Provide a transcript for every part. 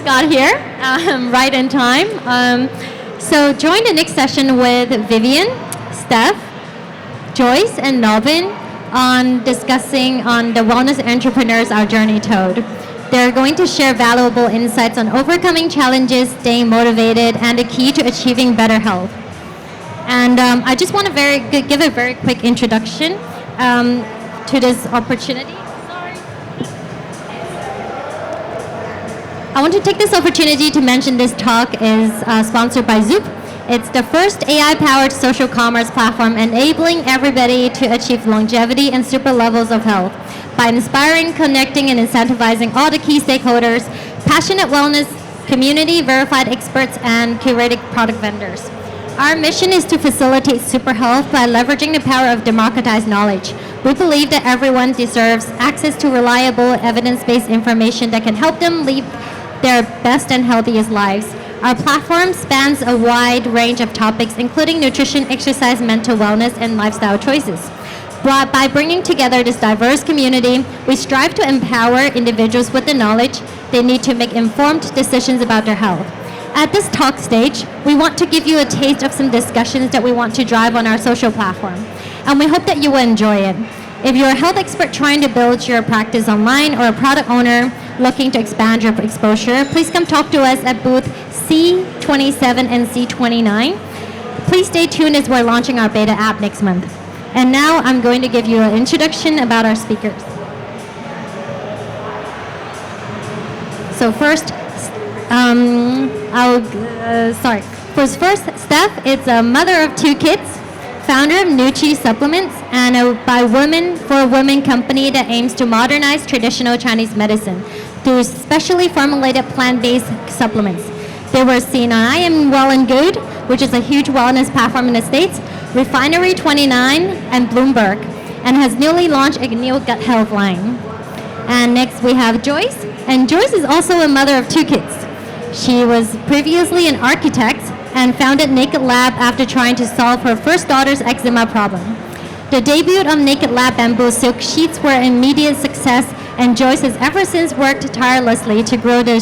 got here right in time. So join the next session with Vivien, Steph, Joyce, and Nobin on discussing on the wellness entrepreneurs our journey told. They're going to share valuable insights on overcoming challenges, staying motivated, and the key to achieving better health. And I just want to give a very quick introduction to this opportunity. I want to take this opportunity to mention this talk is sponsored by Zoop. It's the first AI-powered social commerce platform enabling everybody to achieve longevity and super levels of health by inspiring, connecting, and incentivizing all the key stakeholders, passionate wellness, community, verified experts, and curated product vendors. Our mission is to facilitate super health by leveraging the power of democratized knowledge. We believe that everyone deserves access to reliable, evidence-based information that can help them live their best and healthiest lives. Our platform spans a wide range of topics, including nutrition, exercise, mental wellness, and lifestyle choices. By bringing together this diverse community, we strive to empower individuals with the knowledge they need to make informed decisions about their health. At this talk stage, we want to give you a taste of some discussions that we want to drive on our social platform, and we hope that you will enjoy it. If you're a health expert trying to build your practice online or a product owner looking to expand your exposure, please come talk to us at booth C27 and C29. Please stay tuned as we're launching our beta app next month. And now I'm going to give you an introduction about our speakers. So first, First, Steph is a mother of 2 kids, founder of Nuchi Supplements, and for a women company that aims to modernize traditional Chinese medicine through specially formulated plant-based supplements. They were seen on I Am Well and Good, which is a huge wellness platform in the States, Refinery 29, and Bloomberg, and has newly launched a new gut health line. And next we have Joyce, and Joyce is also a mother of 2 kids. She was previously an architect and founded Naked Lab after trying to solve her first daughter's eczema problem. The debut of Naked Lab bamboo silk sheets were an immediate success, and Joyce has ever since worked tirelessly to grow the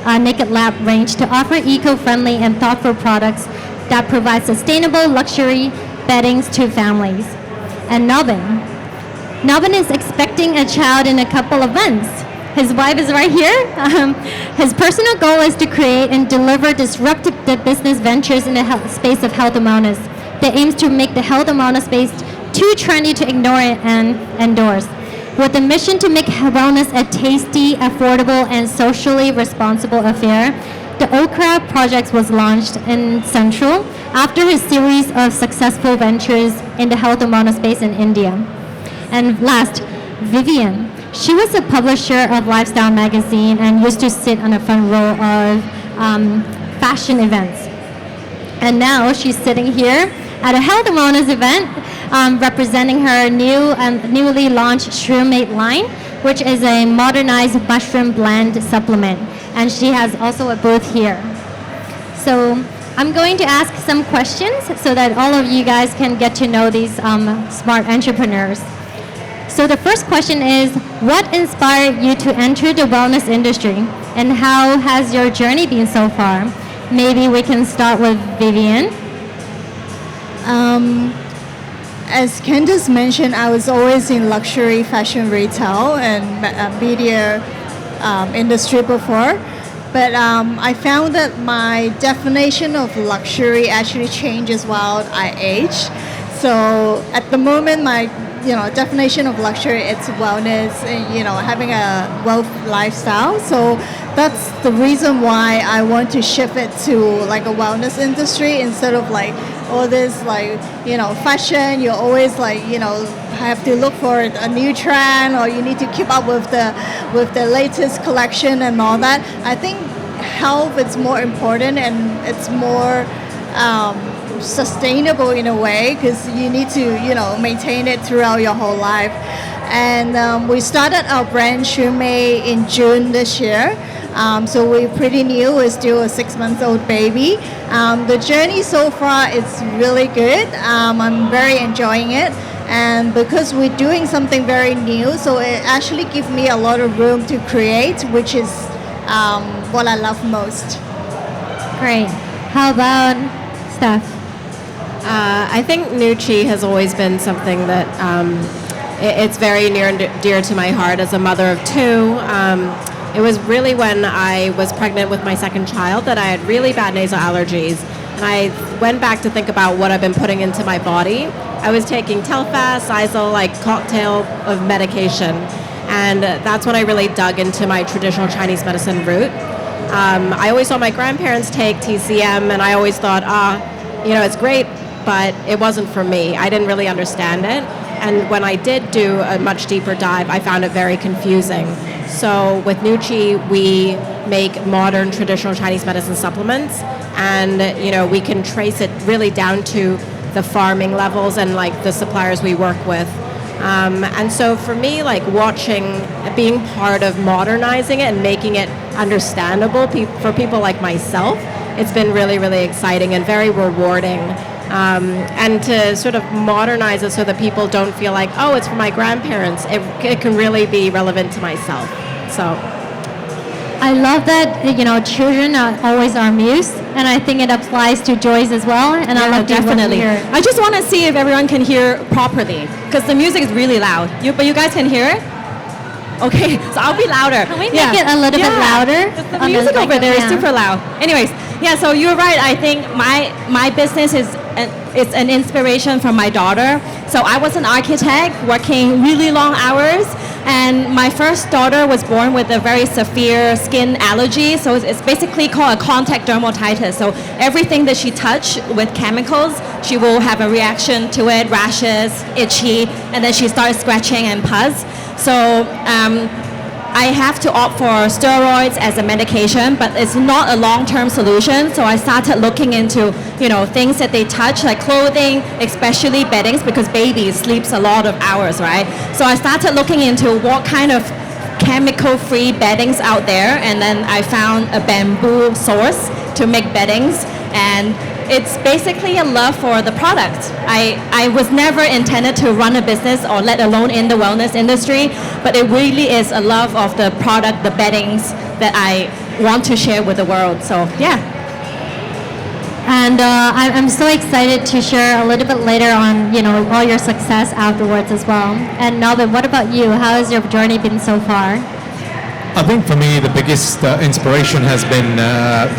Naked Lab range to offer eco-friendly and thoughtful products that provide sustainable luxury beddings to families. And Nobin is expecting a child in a couple of months. His wife is right here. His personal goal is to create and deliver disruptive business ventures in the space of health and wellness that aims to make the health and wellness space too trendy to ignore and endorse. With the mission to make wellness a tasty, affordable, and socially responsible affair, the Okra Project was launched in Central after his series of successful ventures in the health and wellness space in India. And last, Vivien. She was a publisher of Lifestyle magazine and used to sit on the front row of fashion events. And now she's sitting here at a health and wellness event representing her newly launched Shroom8 line, which is a modernized mushroom blend supplement. And she has also a booth here. So I'm going to ask some questions so that all of you guys can get to know these smart entrepreneurs. So the first question is, what inspired you to enter the wellness industry, and how has your journey been so far? Maybe we can start with Vivien. As Candice mentioned, I was always in luxury fashion retail and media industry before, but I found that my definition of luxury actually changes while I age. So at the moment, my definition of luxury, it's wellness and, having a wealth lifestyle. So that's the reason why I want to shift it to like a wellness industry instead of like all this fashion. You always have to look for a new trend, or you need to keep up with the latest collection and all that. I think health is more important, and it's more sustainable in a way, because you need to maintain it throughout your whole life. And we started our brand Shroom8 in June this year. So we're pretty new. We're still a 6-month-old baby. The journey so far is really good. I'm very enjoying it. And because we're doing something very new, so it actually gives me a lot of room to create, which is what I love most. Great. How about Steph? I think Nuchi has always been something that it's very near and dear to my heart as a mother of two. It was really when I was pregnant with my second child that I had really bad nasal allergies. And I went back to think about what I've been putting into my body. I was taking Telfast, Izal, like cocktail of medication. And that's when I really dug into my traditional Chinese medicine route. I always saw my grandparents take TCM, and I always thought, it's great, but it wasn't for me. I didn't really understand it. And when I did do a much deeper dive, I found it very confusing. So with Nuchi, we make modern traditional Chinese medicine supplements, and we can trace it really down to the farming levels and like the suppliers we work with. And so for me, like being part of modernizing it and making it understandable for people like myself, it's been really, really exciting and very rewarding. And to sort of modernize it so that people don't feel like, oh, it's for my grandparents. It can really be relevant to myself. So I love that, children are always our muse, and I think it applies to Joyce as well, and I love definitely. Here. I just want to see if everyone can hear properly, because the music is really loud. But you guys can hear it? Okay, so I'll be louder. Can we make it a little bit louder? The music over there is super loud. Anyways, so you're right. I think my business is an inspiration from my daughter. So I was an architect working really long hours, and my first daughter was born with a very severe skin allergy. So it's basically called a contact dermatitis. So everything that she touched with chemicals, she will have a reaction to it, rashes, itchy, and then she starts scratching and pus. So I have to opt for steroids as a medication, but it's not a long-term solution. So I started looking into, things that they touch, like clothing, especially beddings, because babies sleeps a lot of hours, right? So I started looking into what kind of chemical-free beddings out there, and then I found a bamboo source to make beddings, and it's basically a love for the product. I was never intended to run a business or let alone in the wellness industry, but it really is a love of the product, the beddings that I want to share with the world. So yeah. And I'm so excited to share a little bit later on, all your success afterwards as well. And Nobin, what about you? How has your journey been so far? I think for me, the biggest inspiration has been,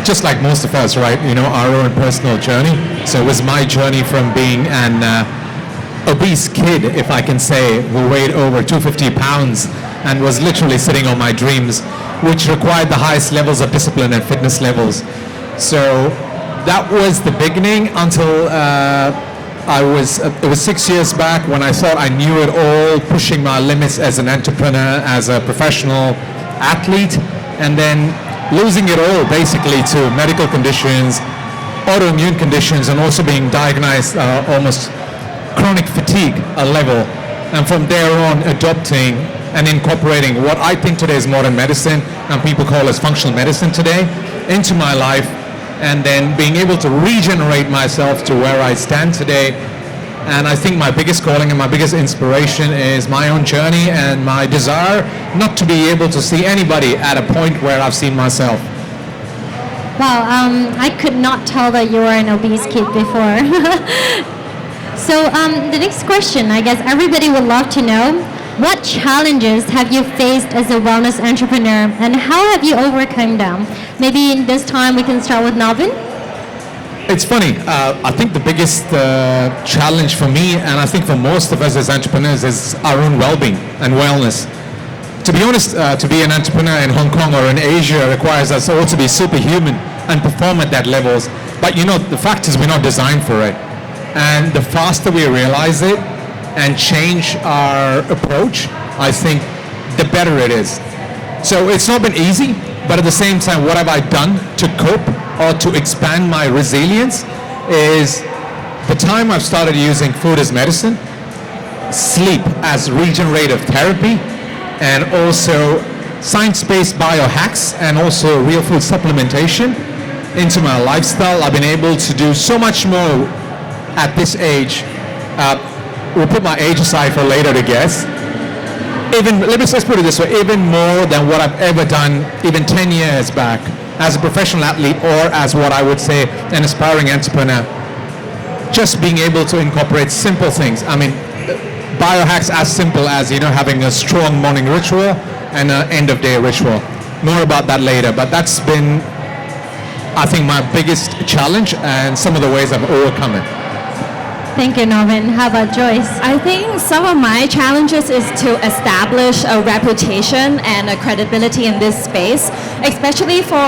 just like most of us, right? Our own personal journey. So it was my journey from being an obese kid, if I can say, who weighed over 250 pounds and was literally sitting on my dreams, which required the highest levels of discipline and fitness levels. So that was the beginning until it was 6 years back when I thought I knew it all, pushing my limits as an entrepreneur, as a professional athlete, and then losing it all basically to medical conditions, autoimmune conditions, and also being diagnosed almost chronic fatigue level. And from there on, adopting and incorporating what I think today is modern medicine and people call as functional medicine today into my life, and then being able to regenerate myself to where I stand today. And I think my biggest calling and my biggest inspiration is my own journey and my desire not to be able to see anybody at a point where I've seen myself. Wow, I could not tell that you were an obese kid before. So the next question, I guess everybody would love to know, what challenges have you faced as a wellness entrepreneur, and how have you overcome them? Maybe this time we can start with Nobin. It's funny. I think the biggest challenge for me, and I think for most of us as entrepreneurs, is our own well-being and wellness. To be honest, to be an entrepreneur in Hong Kong or in Asia requires us all to be superhuman and perform at that levels. But the fact is we're not designed for it. And the faster we realize it and change our approach, I think the better it is. So it's not been easy, but at the same time, what have I done to cope or to expand my resilience is the time I've started using food as medicine, sleep as regenerative therapy, and also science-based biohacks and also real food supplementation into my lifestyle. I've been able to do so much more at this age. We'll put my age aside for later to guess. even, let's put it this way, even more than what I've ever done even 10 years back as a professional athlete or as what I would say an aspiring entrepreneur. Just being able to incorporate simple things. I mean, biohacks as simple as, having a strong morning ritual and an end of day ritual. More about that later, but that's been, I think, my biggest challenge and some of the ways I've overcome it. Thank you, Nobin. How about Joyce? I think some of my challenges is to establish a reputation and a credibility in this space, especially for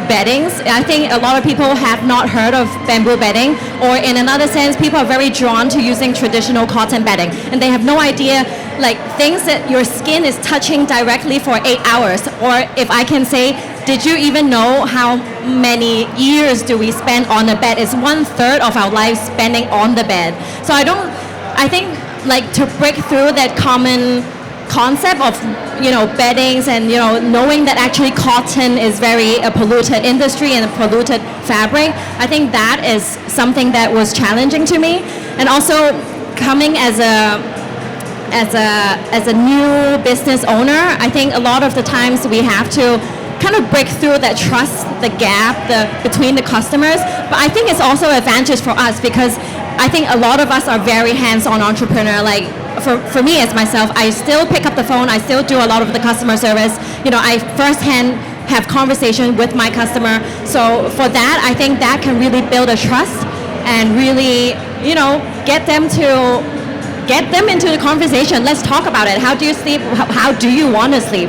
beddings. I think a lot of people have not heard of bamboo bedding, or in another sense, people are very drawn to using traditional cotton bedding, and they have no idea, like things that your skin is touching directly for 8 hours, or if I can say, did you even know how many years do we spend on the bed? It's 1/3 of our life spending on the bed. So I think like to break through that common concept of, beddings and, knowing that actually cotton is very a polluted industry and a polluted fabric, I think that is something that was challenging to me. And also coming as a new business owner, I think a lot of the times we have to kind of break through that trust, the gap between the customers. But I think it's also an advantage for us because I think a lot of us are very hands-on entrepreneur. Like for me as myself, I still pick up the phone, I still do a lot of the customer service. I firsthand have conversation with my customer. So for that, I think that can really build a trust and really, get them into the conversation. Let's talk about it. How do you sleep? How do you want to sleep?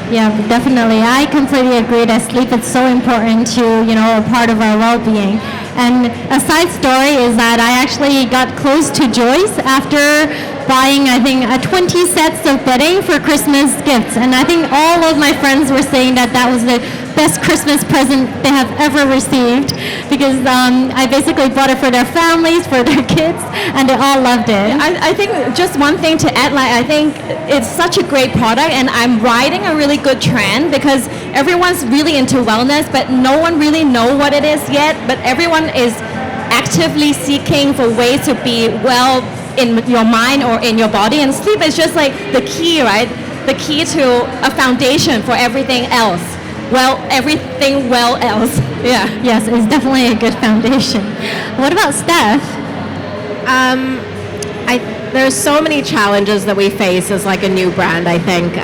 Yeah, definitely. I completely agree that sleep is so important to, a part of our well-being. And a side story is that I actually got close to Joyce after buying, I think, 20 sets of bedding for Christmas gifts. And I think all of my friends were saying that was the best Christmas present they have ever received because I basically bought it for their families, for their kids, and they all loved it. I think just one thing to add, I think it's such a great product, and I'm riding a really good trend because everyone's really into wellness, but no one really know what it is yet, but everyone is actively seeking for ways to be well in your mind or in your body, and sleep is just like the key, right? The key to a foundation for everything else. Everything else. Yeah. Yes, it's definitely a good foundation. What about Steph? There's so many challenges that we face as like a new brand, I think.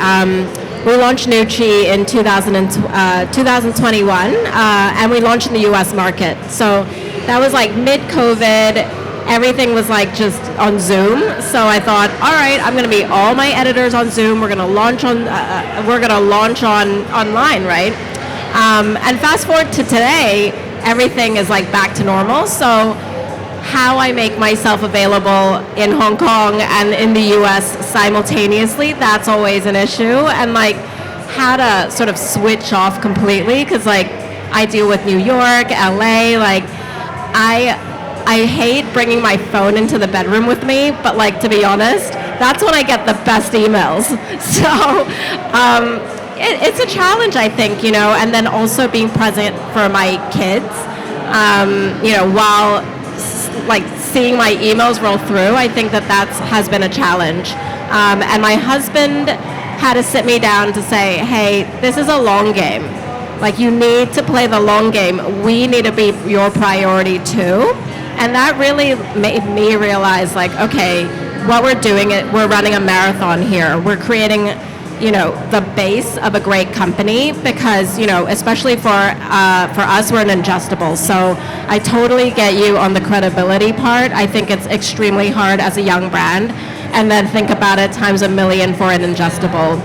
We launched Nuchi in 2021, and we launched in the US market. So that was like mid-COVID. Everything was like just on Zoom. So I thought, all right, I'm going to meet all my editors on Zoom. We're going to launch online, right? And fast forward to today, everything is like back to normal. So how I make myself available in Hong Kong and in the US simultaneously, that's always an issue. And like how to sort of switch off completely, because like I deal with New York, LA, like I hate bringing my phone into the bedroom with me, but like to be honest, that's when I get the best emails. So it's a challenge, I think, and then also being present for my kids, while like seeing my emails roll through. I think that has been a challenge. And my husband had to sit me down to say, hey, this is a long game. Like you need to play the long game. We need to be your priority too. And that really made me realize, like, okay, what we're doing, we're running a marathon here. We're creating, the base of a great company because, especially for us, we're an ingestible. So I totally get you on the credibility part. I think it's extremely hard as a young brand. And then think about it times a million for an ingestible.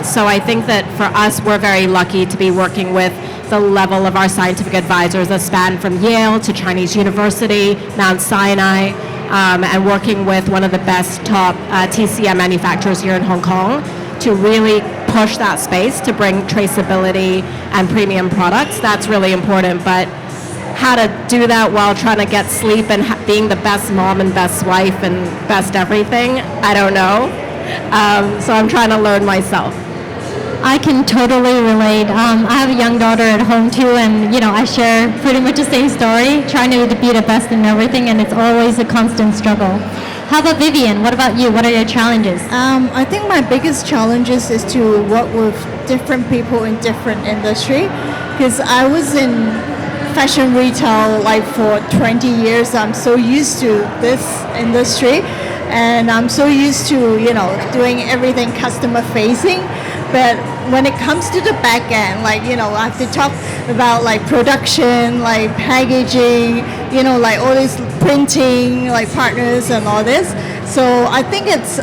So I think that for us, we're very lucky to be working with the level of our scientific advisors that span from Yale to Chinese University, Mount Sinai, and working with one of the best top TCM manufacturers here in Hong Kong to really push that space to bring traceability and premium products. That's really important. But how to do that while trying to get sleep and being the best mom and best wife and best everything, I don't know. So I'm trying to learn myself. I can totally relate. I have a young daughter at home too, and I share pretty much the same story, trying to be the best in everything, and it's always a constant struggle. How about Vivien? What about you? What are your challenges? I think my biggest challenges is to work with different people in different industry, because I was in fashion retail like for 20 years. I'm so used to this industry, and I'm so used to doing everything customer facing. But when it comes to the back end, like I have to talk about like production, like packaging, like all this printing, like partners and all this. So I think it's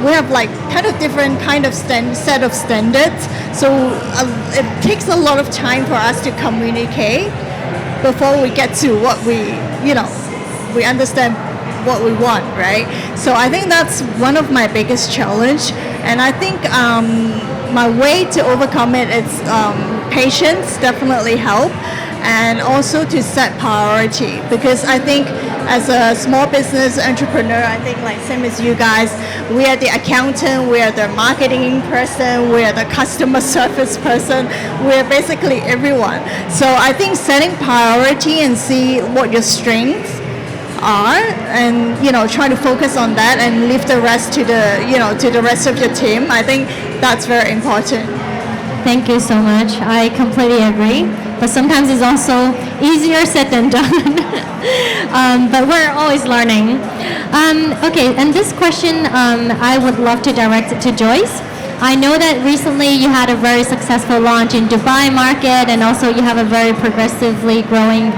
we have like kind of different kind of set of standards. So it takes a lot of time for us to communicate before we get to what we understand what we want, right? So I think that's one of my biggest challenge, and I think my way to overcome it is patience definitely help, and also to set priority, because I think as a small business entrepreneur, I think like same as you guys, we are the accountant, we are the marketing person, we are the customer service person, we are basically everyone. So I think setting priority and see what your strengths are, and try to focus on that and leave the rest to the rest of your team. I think that's very important. Thank you so much. I completely agree. But sometimes it's also easier said than done. But we're always learning. Okay, and this question I would love to direct it to Joyce. I know that recently you had a very successful launch in Dubai market, and also you have a very progressively growing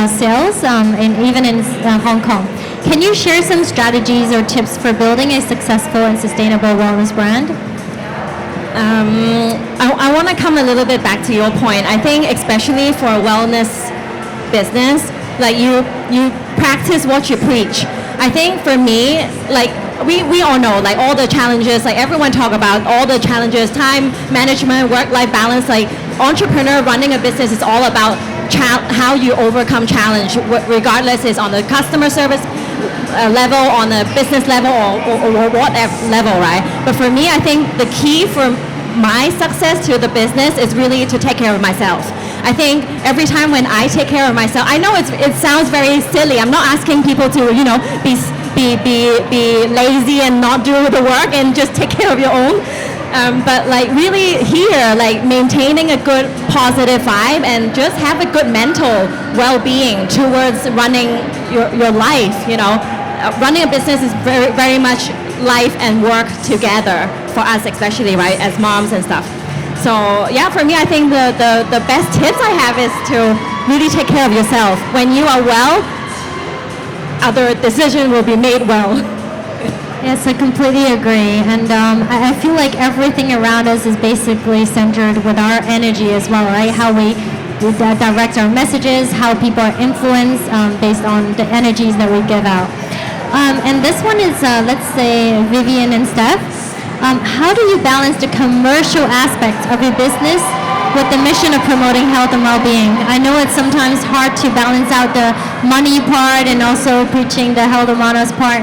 sales, even in Hong Kong. Can you share some strategies or tips for building a successful and sustainable wellness brand? I want to come a little bit back to your point. I think especially for a wellness business, like you practice what you preach. I think for me, like we all know, like all the challenges, like everyone talk about all the challenges, time management, work-life balance. Like entrepreneur running a business is all about how you overcome challenge, regardless is on the customer service level, on the business level, or whatever level, right? But for me, I think the key for my success to the business is really to take care of myself. I think every time when I take care of myself, I know it sounds very silly. I'm not asking people to be lazy and not do the work and just take care of your own. But like really here, like maintaining a good positive vibe and just have a good mental well-being towards running your life. Running a business is very, very much life and work together for us, especially, right, as moms and stuff. So yeah, for me, I think the best tips I have is to really take care of yourself. When you are well, other decisions will be made well. Yes, I completely agree. And I feel like everything around us is basically centered with our energy as well, right? How we direct our messages, how people are influenced based on the energies that we give out. And this one is, let's say, Vivien and Steph. How do you balance the commercial aspects of your business with the mission of promoting health and well-being? I know it's sometimes hard to balance out the money part and also preaching the health and wellness part.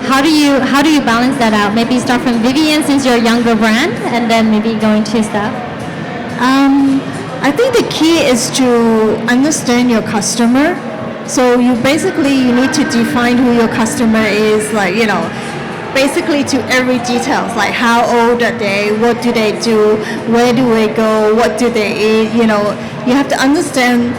How do you balance that out? Maybe start from Vivien, since you're a younger brand, and then maybe going to Steph. I think the key is to understand your customer. So you need to define who your customer is, like basically to every details, like how old are they, what do they do, where do they go, what do they eat. You have to understand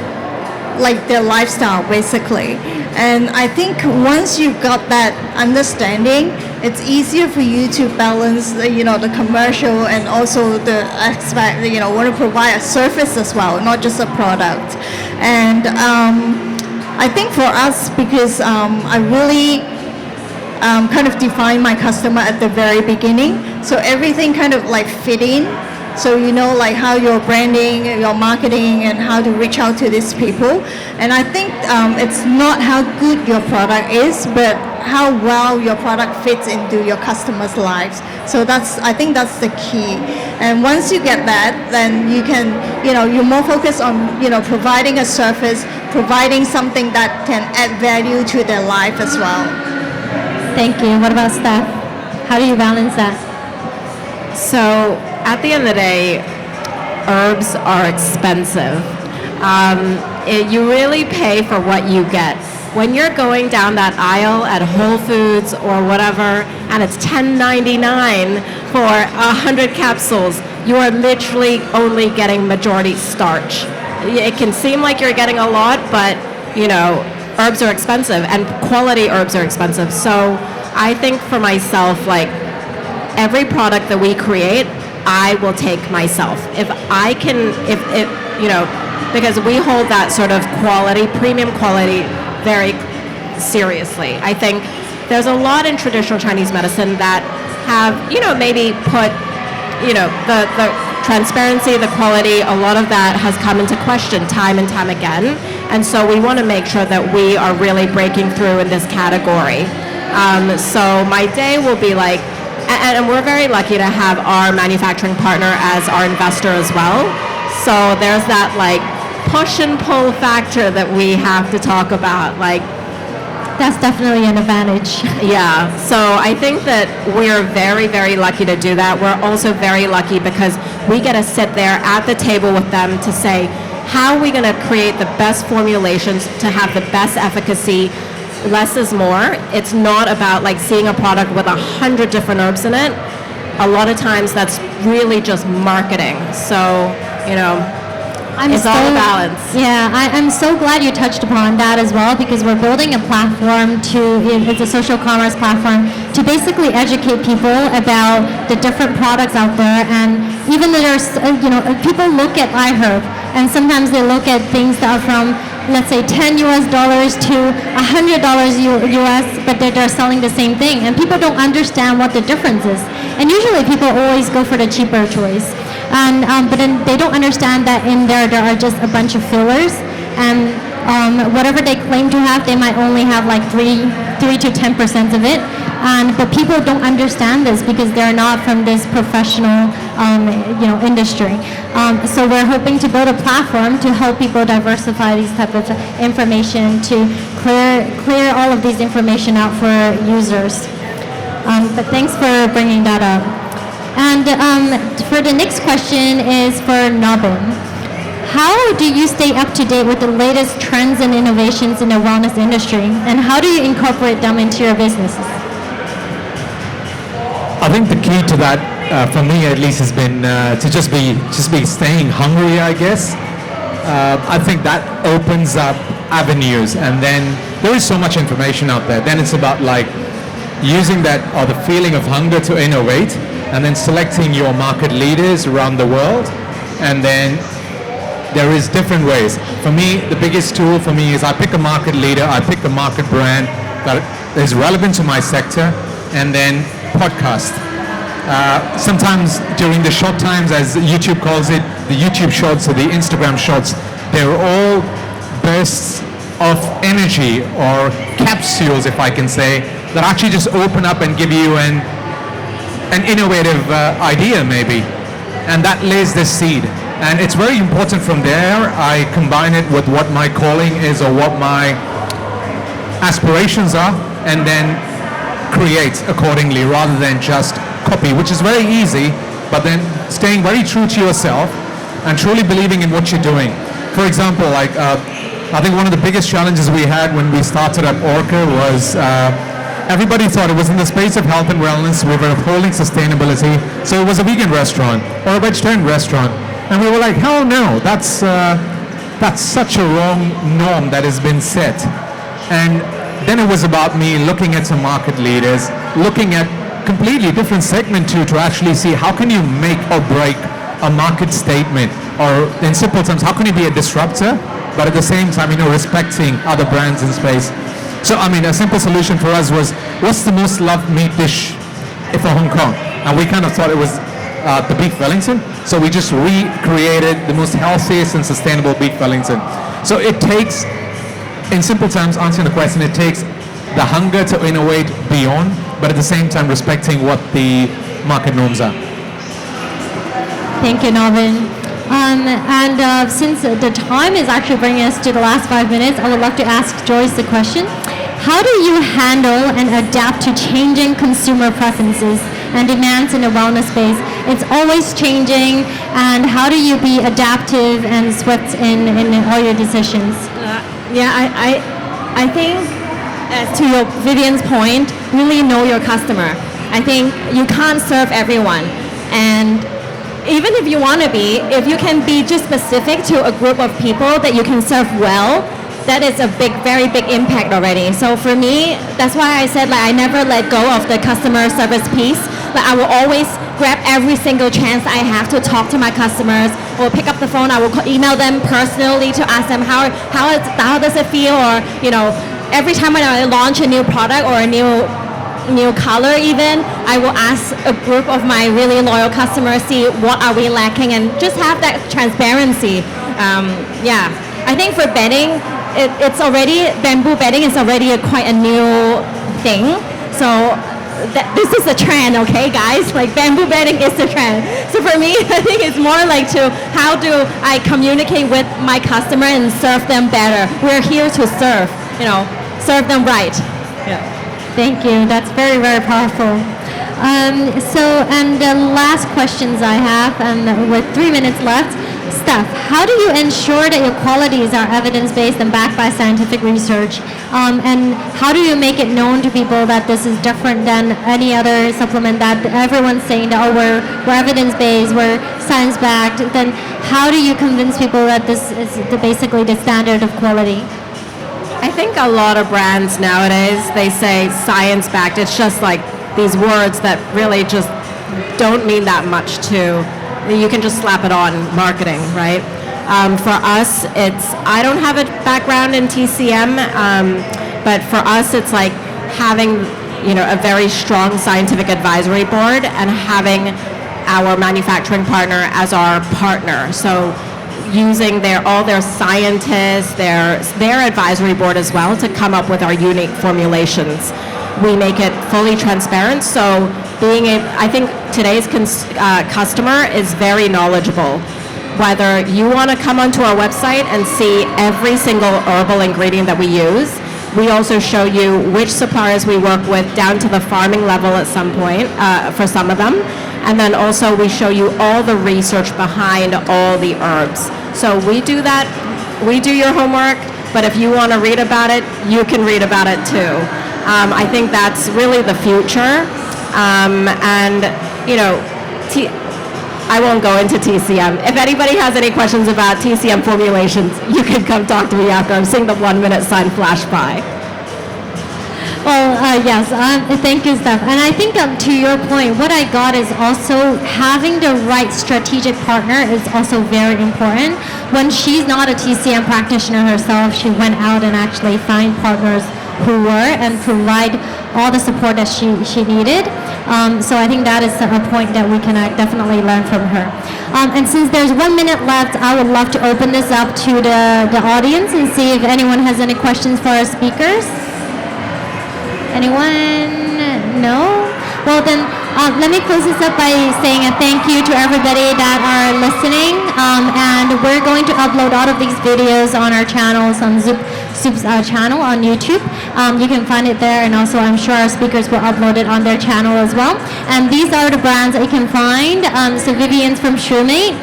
like their lifestyle basically. And I think once you've got that understanding, it's easier for you to balance the commercial and also the aspect want to provide a service as well, not just a product. And I think for us, because I really kind of define my customer at the very beginning, so everything kind of like fit in. So like how your branding, your marketing, and how to reach out to these people. And I think it's not how good your product is, but how well your product fits into your customers' lives. So I think that's the key. And once you get that, then you can, you're more focused on, providing a service, providing something that can add value to their life as well. Thank you. What about Steph? How do you balance that? So at the end of the day, herbs are expensive. You really pay for what you get. when you're going down that aisle at Whole Foods or whatever, and it's $10.99 for 100 capsules, you are literally only getting majority starch. It can seem like you're getting a lot, but you know, herbs are expensive and quality herbs are expensive. So I think for myself, like every product that we create, I will take myself. If I can, if you know, because we hold that sort of quality, premium quality, very seriously. I think there's a lot in traditional Chinese medicine that have, you know, maybe put, you know, the transparency, the quality, a lot of that has come into question time and time again. And so we want to make sure that we are really breaking through in this category. So my day will be like, and we're very lucky to have our manufacturing partner as our investor as well. So there's that like push and pull factor that we have to talk about. Like, That's definitely an advantage. yeah, so I think that we're very, very lucky to do that. We're also very lucky because we get to sit there at the table with them to say, how are we going to create the best formulations to have the best efficacy? Less is more. It's not about like seeing a product with 100 different herbs in it. A lot of times that's really just marketing. So, you know, it's all a balance. Yeah, I'm so glad you touched upon that as well, because we're building a platform it's a social commerce platform to basically educate people about the different products out there. And even though there's, you know, people look at iHerb and sometimes they look at things that are from, let's say, $10 to $100 US, but they're selling the same thing. And people don't understand what the difference is. And usually people always go for the cheaper choice. And but then they don't understand that in there are just a bunch of fillers, and whatever they claim to have, they might only have like 3 to 10% of it. But people don't understand this because they're not from this professional, you know, industry. So we're hoping to build a platform to help people diversify these type of information, to clear all of these information out for users. But thanks for bringing that up. And for the next question is for Nobin. How do you stay up to date with the latest trends and innovations in the wellness industry, and how do you incorporate them into your businesses? I think the key to that, for me at least, has been to just be staying hungry, I guess. I think that opens up avenues, and then there is so much information out there. Then it's about like using that, or the feeling of hunger, to innovate, and then selecting your market leaders around the world. And then there is different ways. For me, the biggest tool for me is I pick a market leader, I pick a market brand that is relevant to my sector, and then podcast. Sometimes during the short times, as YouTube calls it, the YouTube shorts or the Instagram shorts, they're all bursts of energy, or capsules, if I can say, that actually just open up and give you an innovative idea maybe, and that lays the seed. And it's very important from there I combine it with what my calling is or what my aspirations are, and then create accordingly rather than just copy, which is very easy, but then staying very true to yourself and truly believing in what you're doing. For example, like I think one of the biggest challenges we had when we started up Orca was everybody thought it was in the space of health and wellness. We were upholding sustainability, so it was a vegan restaurant or a vegetarian restaurant, and we were like, hell no, that's such a wrong norm that has been set. And then it was about me looking at some market leaders, looking at completely different segment to actually see how can you make or break a market statement, or in simple terms, how can you be a disruptor, but at the same time, you know, respecting other brands in space. So, I mean, a simple solution for us was, what's the most loved meat dish for Hong Kong? And we kind of thought it was the beef Wellington. So we just recreated the most healthiest and sustainable beef Wellington. So it takes, in simple terms, answering the question, it takes the hunger to innovate beyond, but at the same time respecting what the market norms are. Thank you, Nobin. And since the time is actually bringing us to the last 5 minutes, I would love to ask Joyce the question. How do you handle and adapt to changing consumer preferences and demands in the wellness space? It's always changing, and how do you be adaptive and swift in all your decisions? I think, as to your Vivian's point, really know your customer. I think you can't serve everyone, and even if you want to be, if you can be just specific to a group of people that you can serve well, that is a big, very big impact already. So for me, that's why I said I never let go of the customer service piece. I will always grab every single chance I have to talk to my customers, or pick up the phone. I will email them personally to ask them how does it feel, or every time when I launch a new product or a new color even, I will ask a group of my really loyal customers, see what are we lacking, and just have that transparency. I think for bedding, it's already, bamboo bedding is already quite a new thing. So this is the trend, okay guys? Bamboo bedding is the trend. So for me, I think it's more to how do I communicate with my customer and serve them better. We're here to serve, serve them right. Yeah. Thank you. That's very, very powerful. And the last questions I have, and with 3 minutes left, Steph, how do you ensure that your qualities are evidence-based and backed by scientific research? And how do you make it known to people that this is different than any other supplement that everyone's saying that, we're evidence-based, we're science-backed? Then how do you convince people that this is basically the standard of quality? I think a lot of brands nowadays, they say science-backed. It's just these words that really just don't mean that much you can just slap it on marketing, right? For us, I don't have a background in TCM, but for us, it's having, a very strong scientific advisory board and having our manufacturing partner as our partner. So using all their scientists, their advisory board as well to come up with our unique formulations. We make it fully transparent, so I think today's customer is very knowledgeable. Whether you want to come onto our website and see every single herbal ingredient that we use, we also show you which suppliers we work with down to the farming level at some point for some of them. And then also we show you all the research behind all the herbs. So we do that, we do your homework, but if you want to read about it, you can read about it too. I think that's really the future. I won't go into TCM. If anybody has any questions about TCM formulations, you can come talk to me after. I'm seeing the 1 minute sign flash by. Well, yes, thank you, Steph. And I think to your point, what I got is also having the right strategic partner is also very important. When she's not a TCM practitioner herself, she went out and actually found partners who were and provide all the support that she needed. So I think that is a point that we can definitely learn from her. And since there's 1 minute left, I would love to open this up to the audience and see if anyone has any questions for our speakers. Anyone? No? Well then, let me close this up by saying a thank you to everybody that are listening. And we're going to upload all of these videos on our channels, on Soup's channel on YouTube. You can find it there, and also I'm sure our speakers will upload it on their channel as well. And these are the brands that you can find. So Vivien's from Shoemate.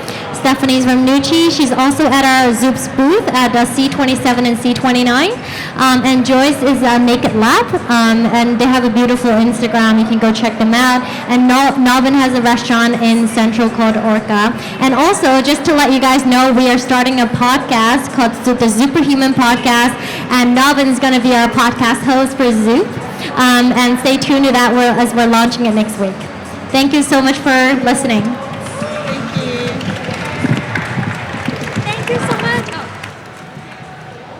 Stephanie's from Nucci. She's also at our Zoop's booth at C27 and C29. And Joyce is Naked Lab, and they have a beautiful Instagram. You can go check them out. And Nobin has a restaurant in Central called Orca. And also, just to let you guys know, we are starting a podcast called the Superhuman Podcast, and Nobin is going to be our podcast host for Zoop. And stay tuned to that as we're launching it next week. Thank you so much for listening. Thank you so much.